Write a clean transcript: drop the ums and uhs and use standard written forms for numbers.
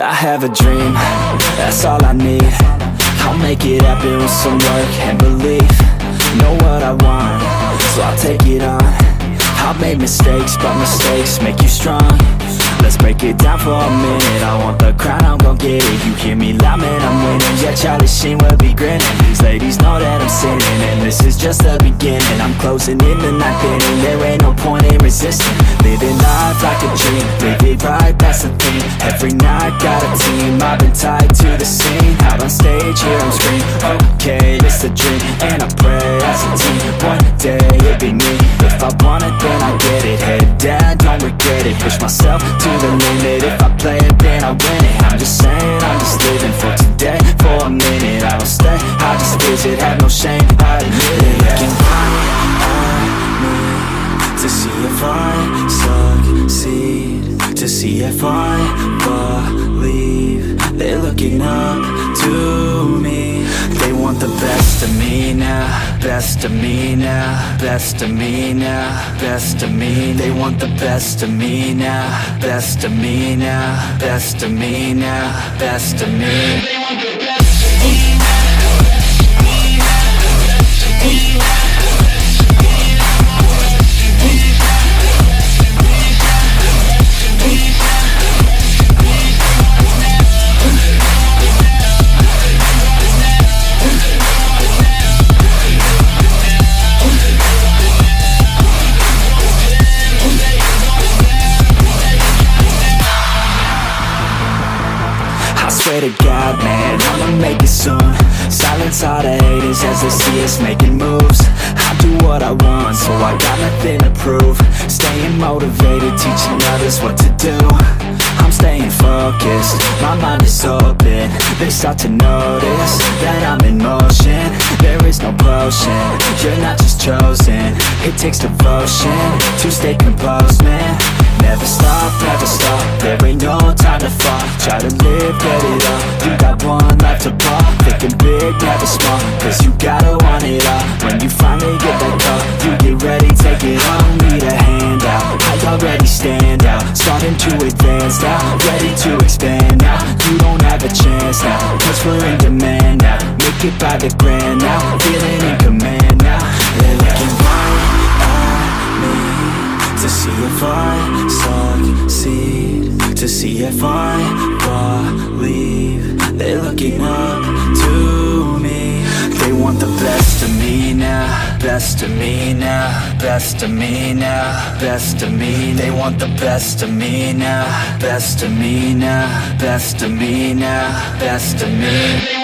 I have a dream, that's all I need. I'll make it happen with some work and belief. Know what I want, so I'll take it on. I've made mistakes, but mistakes make you strong. Let's break it down for a minute. I want the crown, I'm gon' get it. You hear me loud, man, I'm winning. Yeah, Charlie Sheen will be grinning. These ladies know that I'm sinning, and this is just the beginning. I'm closing in the night inning. There ain't no point in resisting. Living life like a dream, live it right, that's the thing. Every night, got a team, I've been tied to the scene. Out on stage, here I'm screaming, okay, this a dream. And I pray as a team, one day it'll be me. If I want it, then I get it. Head down, don't regret it. Push myself to the limit. If I play it, then I win it. I'm just saying, I'm just living for today. For a minute, I don't stay, I just visit. Have no shame, I admit it. Looking right at me to see if I succeed, to see if I believe. They're looking up to me. They want the best of me now, best of me now, best of me now, best of me. They want the best of me now, best of me now, best of me now, best of me. They want the best of me now. I swear to God, man, I'ma make it soon. Silence all the haters as they see us making moves. I do what I want, so I got nothing to prove. Staying motivated, teaching others what to do. I'm staying focused, my mind is open. They start to notice that I'm in motion. There is no potion, you're not just chosen. It takes devotion to stay composed, man. Never stop, there ain't no time to fall. Try to live, get it up, you got one life to ball. Thinking big, never small, cause you gotta want it all. When you finally get that call, you get ready, take it on. Need a hand out, I already stand out. Starting to advance now, ready to expand now. You don't have a chance now, cause we're in demand now. Make it by the grand now, feeling in command now. They're looking right at me to see if I succeed, to see if I believe. They're looking up to me. They want the best of me now, best of me now, best of me now, best of me. They want the best of me now, best of me now, best of me now, best of me.